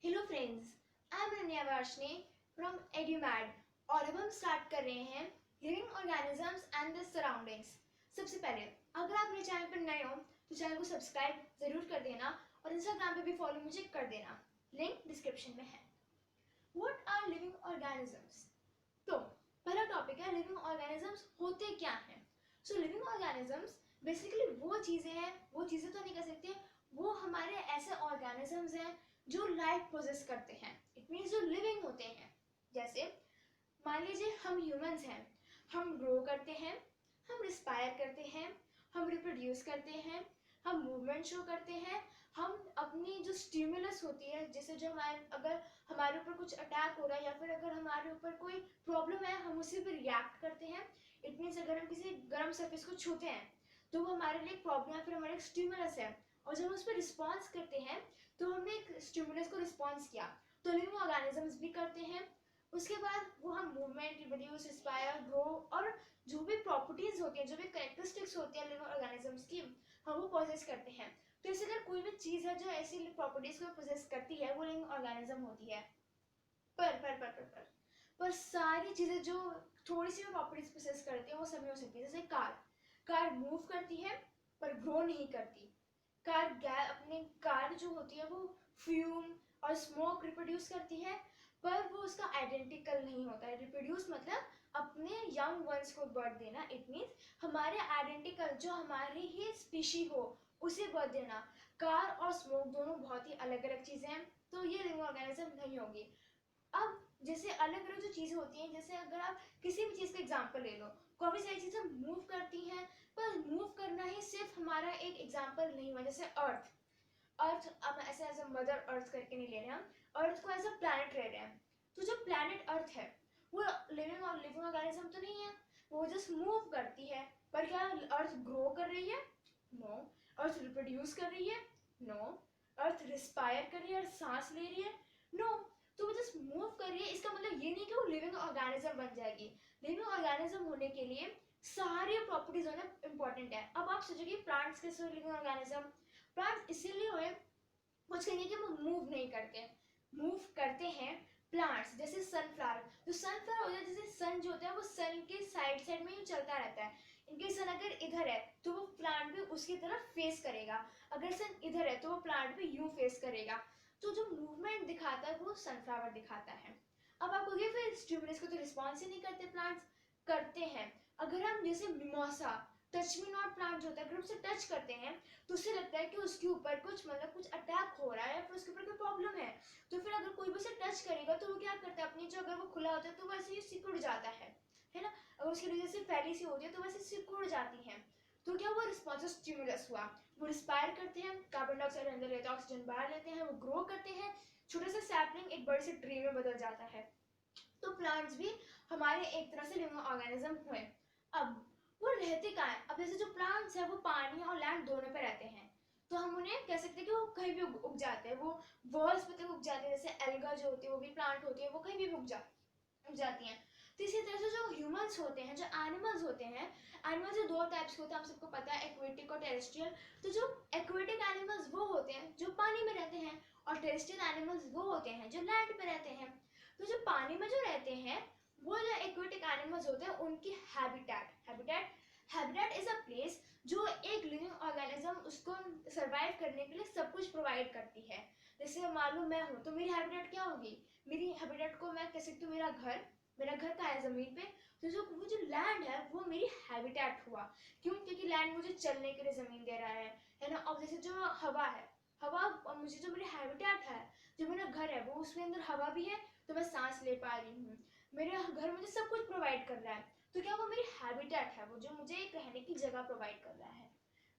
Hello friends, I am Rania Varshney from Edumad और अब हम स्टार्ट कर रहे हैं living organisms and the surroundings. सबसे पहले अगर आप मेरे चैनल पर नए हो तो चैनल को सब्सक्राइब जरूर कर देना और इंस्टाग्राम पे भी फॉलो मुझे कर देना, लिंक डिस्क्रिप्शन में है। What are living organisms? तो पहला टॉपिक है लिविंग ऑर्गेनिजम्स होते क्या हैं। सो लिविंग ऑर्गेनिजम्स बेसिकली वो चीज़ें हैं, वो चीज़ें तो नहीं कह सकते, वो हमारे ऐसे ऑर्गेनिजम्स हैं जो लाइफ पोजेस करते हैं। इट मीन्स जो लिविंग होते हैं। जैसे मान लीजिए हम ह्यूमंस हैं, हम ग्रो करते हैं, हम रिस्पायर करते हैं, हम रिप्रोड्यूस करते हैं, हम मूवमेंट शो करते हैं, हम अपनी जो स्टिमुलस होती है, जैसे जो हमारे अगर हमारे ऊपर कुछ अटैक हो रहा है या फिर अगर हमारे ऊपर कोई प्रॉब्लम है हम उसी पर रिएक्ट करते हैं। इट मीन्स अगर हम किसी गर्म सरफेस को छूते हैं तो वो हमारे लिए प्रॉब्लम है, फिर हमारा एक स्टिमुलस है और जब हम उस पर रिस्पॉन्स करते हैं तो हमने एक स्टिमुलस को रिस्पॉन्स किया, तो लिविंग ऑर्गेनिजम्स भी करते हैं। उसके बाद वो हम मूवमेंट, रिप्रोड्यूस, इंस्पायर, ग्रो और जो भी प्रॉपर्टीज होती हैं, जो भी कैरेक्टरिस्टिक्स होती है लिविंग ऑर्गेनिजम्स की, हम वो पोजेस करते हैं। तो इसी अगर कोई भी चीज़ है जो ऐसी प्रॉपर्टीज को पोजेस करती है वो लिविंग ऑर्गेनिज्म होती है। पर सारी चीज़ें जो थोड़ी सी भी प्रॉपर्टीज पोजेस करती है वो सब में हो सकती है। जैसे कार मूव करती है पर ग्रो नहीं करती। अपनी कार जो होती है वो फ्यूम और स्मोक रिप्रोड्यूस करती है पर वो उसका आइडेंटिकल नहीं होता है। रिप्रोड्यूस मतलब अपने यंग वंस को बर्थ देना। इट मीन्स हमारे आइडेंटिकल जो हमारी ही स्पीशी हो उसे बर्थ देना। कार और स्मोक दोनों बहुत ही अलग अलग चीजें हैं, तो ये लिविंग ऑर्गेनिज्म नहीं होगी। अब जैसे अलग अलग जो चीजें होती हैं, जैसे अगर आप किसी भी चीज का एग्जांपल ले लो, काफी सारी चीजें मूव करती हैं पर मूव करना ही सिर्फ हमारा एक एग्जांपल नहीं हुआ। जैसे अर्थ अर्थ अब ऐसे एज अ मदर अर्थ करके नहीं ले रहे हम, अर्थ को एज अ प्लैनेट ले रहे हैं। तो जो प्लैनेट अर्थ है वो लिविंग ऑर्गेनिज्म तो नहीं है, वो जस्ट मूव करती है। पर क्या अर्थ ग्रो कर रही है? नो। अर्थ रिप्रोड्यूस कर रही है? नो। अर्थ रिस्पायर कर रही है और सांस ले रही है? नो। तो वो जस्ट मूव कर रही है, इसका मतलब ये नहीं कि वो लिविंग ऑर्गेनिज्म बन जाएगी। लिविंग ऑर्गेनिज्म होने के लिए सारी प्रॉपर्टीज होना इंपॉर्टेंट है। अब आप सोचोगे प्लांट्स कैसे लिविंग ऑर्गेनिज्म? प्लांट्स इसीलिए हुए, कुछ कहेंगे कि वो मूव नहीं करते, मूव करते हैं प्लांट्स। जैसे सनफ्लावर, जो सनफ्लावर होता है, जैसे सन जो होता है वो सन के साइड साइड में ही चलता रहता है। इनके सन अगर इधर है तो वो प्लांट भी उसकी तरफ फेस करेगा, अगर सन इधर है तो वो प्लांट भी यूं फेस करेगा। तो जो मूवमेंट दिखाता है वो सनफ्लावर दिखाता है। अब आप कहोगे फिर स्टिमुलस को तो रिस्पॉन्स ही नहीं करते प्लांट्स। करते हैं। अगर हम जैसे mimosa, touch me not plant जो होता है, अगर उसे टच करते हैं तो उससे लगता है कि उसके ऊपर कुछ मतलब कुछ अटैक हो रहा है या फिर उसके ऊपर कोई प्रॉब्लम है। तो फिर अगर कोई भी उसे टच करेगा तो वो क्या करता है, अपनी जो अगर वो खुला होता है तो वैसे ही सिकुड़ जाता है ना। अगर उसकी वजह से फैली सी होती है तो वैसे सिकुड़ जाती है। तो क्या हुआ, रिस्पॉन्स स्टिमुलस हुआ। वो रिस्पायर करते हैं, कार्बन डाइऑक्साइड अंदर लेते हैं, ऑक्सीजन बाहर लेते हैं, वो ग्रो करते हैं, छोटे से सैपलिंग एक बड़े से ट्री में बदल जाता है। तो प्लांट्स भी हमारे एक तरह से लिविंग ऑर्गेनिज्म हुए। अब वो रहते कहाँ है? अब जैसे जो प्लांट्स है वो पानी और लैंड दोनों पे रहते हैं, तो हम उन्हें कह सकते हैं कि वो कहीं भी उग जाते हैं। वो वॉल्स पे तक उग जाते हैं, जैसे एल्गा जो होती है वो भी प्लांट होती है, वो कहीं भी उग जाती हैं। तो इसी तरह से जो ह्यूमंस होते हैं, जो एनिमल्स होते हैं, एनिमल्स जो दो टाइप्स के होते हैं आप सबको पता है, एक्वेटिक और टेरेस्ट्रियल। तो जो एक्वेटिक एनिमल्स वो होते हैं जो पानी में रहते हैं और टेरेस्ट्रियल एनिमल्स वो होते हैं जो लैंड पे रहते हैं। तो जो पानी में जो रहते हैं वो जो एक्वेटिक एनिमल्स होते हैं उनकी हैबिटेट इज अ प्लेस जो एक लिविंग ऑर्गेनिज्म उसको सरवाइव करने के लिए सब कुछ प्रोवाइड करती है। जैसे मान लो मैं हूँ तो मेरी हैबिटेट क्या होगी? मेरी हैबिटेट को मैं कह सकती हूँ मेरा घर का है जमीन पे, तो जो वो जो लैंड है वो मेरी हैबिटेट हुआ। क्यों? क्योंकि लैंड मुझे चलने के लिए जमीन दे रहा है ना। और जैसे जो हवा है, हवा मुझे जो मेरी हैबिटेट है, जो मेरा घर है वो उसमें अंदर हवा भी है तो मैं सांस ले पा रही हूँ। मेरा घर मुझे सब कुछ प्रोवाइड कर रहा है, तो क्या वो मेरी हैबिटेट है, वो जो मुझे एक रहने की जगह प्रोवाइड कर रहा है।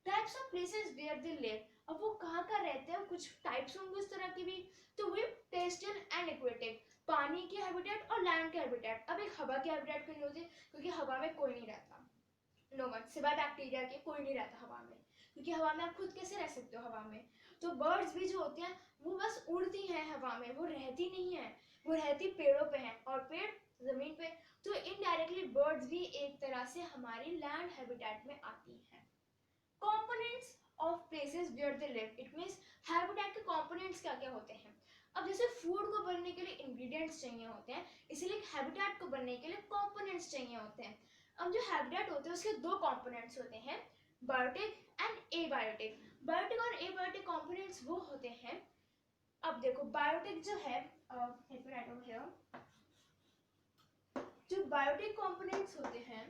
Types of places where they live, अब वो कहाँ रहते हैं, कुछ टाइप्स होंगे उस तरह के भी। तो वे टेरेस्ट्रियल एंड एक्वेटिक, पानी की हैबिटेट और लैंड की हैबिटेट। अब एक हवा की हैबिटेट क्यों नहीं होती? क्योंकि हवा में कोई नहीं रहता, नो वन सिवाय बैक्टीरिया के कोई नहीं रहता हवा में, क्योंकि हवा में आप खुद कैसे रह सकते हो हवा में। तो बर्ड्स भी जो होती हैं वो बस उड़ती हैं हवा में, वो रहती नहीं है, वो रहती पेड़ों पे हैं और पेड़ जमीन पे। तो इनडायरेक्टली बर्ड्स भी एक तरह से हमारी लैंड हैबिटेट में आती हैं। Components of places where they live, it means habitat के कंपोनेंट्स क्या क्या होते हैं। अब जैसे फूड को बनने के लिए इंग्रेडिएंट्स चाहिए होते हैं, इसीलिए हैबिटेट को बनने के लिए कंपोनेंट्स चाहिए होते हैं। अब जो हैबिटेट होते हैं उसके दो कंपोनेंट्स होते हैं, बायोटिक एंड एबायोटिक। बायोटिक और एबायोटिक कंपोनेंट्स वो होते हैं, अब देखो बायोटिक जो है, जो बायोटिक कंपोनेंट्स होते हैं,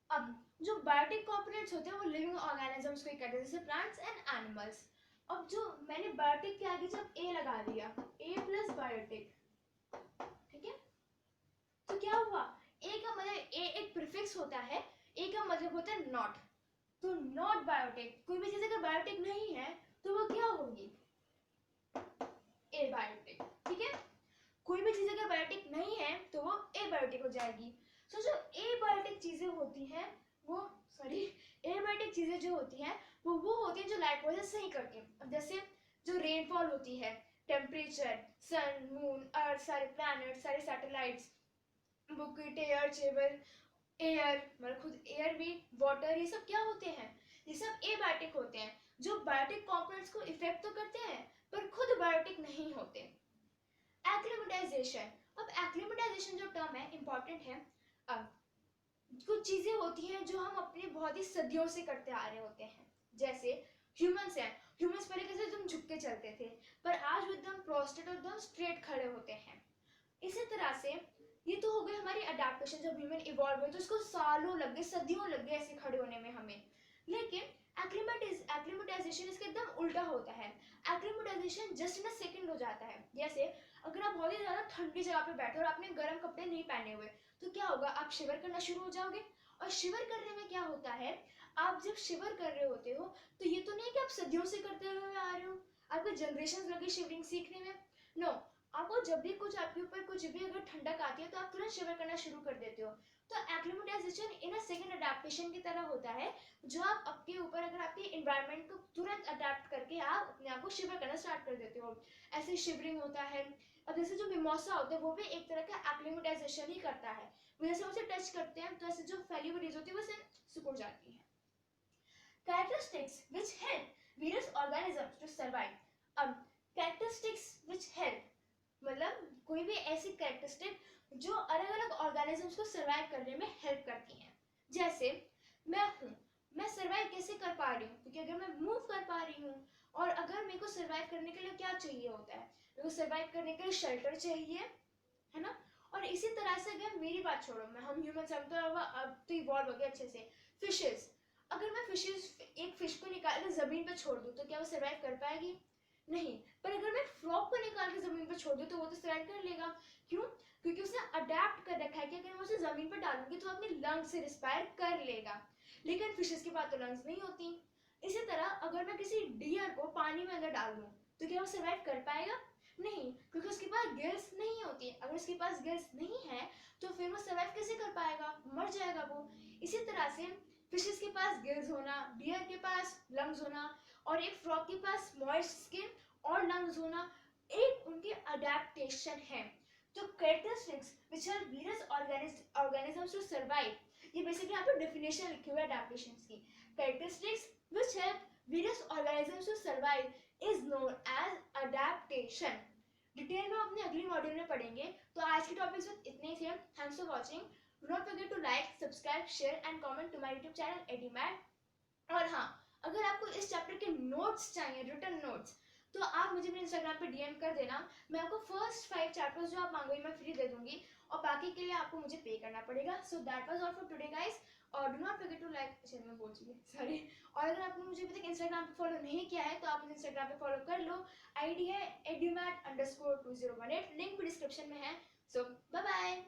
अब जो बायोटिक कंपोनेंट्स होते हैं वो लिविंग ऑर्गेनिजम्स को कहते हैं, जैसे प्लांट्स एंड एनिमल्स। अब जो मैंने बायोटिक के आगे जब ए लगा दिया, ए प्लस बायोटिक, ठीक है, तो क्या हुआ, ए का मतलब ए एक प्रीफिक्स होता है, ए का मतलब होता है नॉट, तो नॉट बायोटिक। कोई भी चीज अगर बायोटिक नहीं है तो वो क्या होगी, एबायोटिक, ठीक है। कोई भी चीज अगर बायोटिक नहीं है तो वो एबायोटिक हो जाएगी। सो जो एबायोटिक चीजें होती हैं वो, सॉरी, एबायोटिक चीजें जो होती हैं वो होती हैं जो लाइट प्रोसेस सही करती हैं। अब जैसे जो रेनफॉल होती है, टेम्परेचर, सन, मून, अर्थ, सारे प्लैनेट, सारे सैटेलाइट्स, बुकेट, एयर चेबर, एयर मतलब खुद एयर भी, वाटर, ये सब क्या होते हैं, ये सब एबायोटिक होते हैं, जो बायोटिक कंपोनेंट्स को इफेक्ट तो करते हैं पर खुद बायोटिक नहीं होते। एक्लिमेटाइजेशन, अब एक्लिमेटाइजेशन जो टर्म है इंपॉर्टेंट है। अब कुछ चीजें होती हैं जो हम अपने बहुत ही सदियों से करते आ रहे होते हैं, जैसे ह्यूमंस हैं, ह्यूमंस पहले कैसे एकदम झुक के चलते थे, पर आज वो एकदम प्रोस्टेट और एकदम स्ट्रेट खड़े होते हैं। इसी तरह से ये तो हो गई हमारी अडेप्टेशन, जब ह्यूमन इवॉल्व हुए तो उसको सालों लग गए, सदियों लग गए ऐसे खड़े होने में हमें। लेकिन एक्लिमेटाइजेशन इसके एकदम उल्टा होता है, acclimatisation just in a second हो जाता है। जैसे अगर आप बहुत ही ज्यादा ठंडी जगह पे बैठे और आपने गर्म कपड़े नहीं पहने हुए तो क्या होगा, आप शिवर करना शुरू हो जाओगे। और शिवर करने में क्या होता है, आप जब शिवर कर रहे होते हो तो ये तो नहीं कि आप सदियों से करते हुए आ रहे हो, आपको जनरेशन लगी शिवरिंग सीखने में, नो, आपको जब भी कुछ आपके ऊपर कुछ भी अगर ठंडक आती है तो आप तुरंत शिवर करना शुरू कर देते हो। तो acclimatisation in a second adaptation की तरह होता है, जो आप आपके ऊपर अगर आपके एनवायरनमेंट को तुरंत अडेप्ट करके आप अपने आप को शिवर करना स्टार्ट कर देते हो, ऐसे शिवरिंग होता है। अब जैसे जो मिमोसा होता है वो भी एक तरह का एक्लिमेटाइजेशन ही करता है, जैसे उसे टच करते हैं तो ऐसे जो फैली हुई रेज होती है वो सिकुड़ जाती है। Characteristics which help various organisms to survive. अब characteristics which help मतलब कोई भी ऐसी कैरेक्टरिस्टिक जो अलग अलग ऑर्गेनिजम्स को सरवाइव करने में हेल्प करती हैं। जैसे मैं हूँ, मैं सरवाइव कैसे कर पा रही हूँ, क्योंकि अगर मैं मूव कर पा रही हूँ, और अगर मेरे को सरवाइव करने के लिए क्या चाहिए होता है, मेरे को सरवाइव करने के लिए शेल्टर चाहिए, है ना। और इसी तरह से अगर मेरी बात छोड़ो, मैं हम ह्यूमन हम तो अब तो इवॉल्व हो गए अच्छे से। फिशेस, अगर मैं एक फिश को निकाल के जमीन पर छोड़ दूँ तो क्या वो सरवाइव कर पाएगी, नहीं। पर अगर मैं फ्रॉग को निकाल के जमीन पर छोड़ दूँ तो वो तो सरवाइव कर लेगा, क्यों, क्योंकि उसने अडेप्ट कर रखा है कि अगर मैं उसे जमीन पर डालूंगी तो अपने लंग्स से रिस्पायर कर लेगा। लेकिन फिशेस के पास तो लंग्स नहीं होती। इसी तरह अगर मैं किसी डियर को पानी में अंदर डाल दूँ तो क्या वो सरवाइव कर पाएगा, नहीं, क्योंकि उसके पास गिल्स नहीं होती। अगर उसके पास गिल्स नहीं है तो फिर वो सर्वाइव कैसे कर पाएगा, मर जाएगा वो। इसी तरह से फिशेस के पास गिल्स होना, डियर के पास लंग्स होना, और एक फ्रॉग के पास मॉइस्ट स्किन और लंग्स होना एक उनके अडेप्टेशन है। तो characteristics which help various organisms to survive, ये बेसिकली यहाँ पे डेफिनेशन लिखी हुई है अडेप्टेशंस की। Characteristics which help various organisms to survive is known as adaptation. Detail में अपने अगली मॉड्यूल में पढ़ेंगे। तो आज के टॉपिक्स में इतने ही थे। Thanks for watching. Do not forget to like, subscribe, share and comment to my YouTube channel Edumat. और हाँ, अगर आपको इस चैप्टर के नोट्स चाहिए, रिटन नोट्स, तो आप मुझे मेरे इंस्टाग्राम पे डीएम कर देना। मैं आपको फर्स्ट 5 चैप्टर्स जो आप मांगोगे मैं फ्री दे दूंगी, और बाकी के लिए आपको मुझे पे करना पड़ेगा। So that was all for today guys. और do not forget to like, चलिए मैं बोल चुकी, सॉरी। और अगर आपने मुझे अभी तक इंस्टाग्राम पे फॉलो नहीं किया है तो आप मुझे इंस्टाग्राम पे फॉलो कर लो। आईडी है edumat_2018, लिंक भी डिस्क्रिप्शन में है। सो बाय बाय।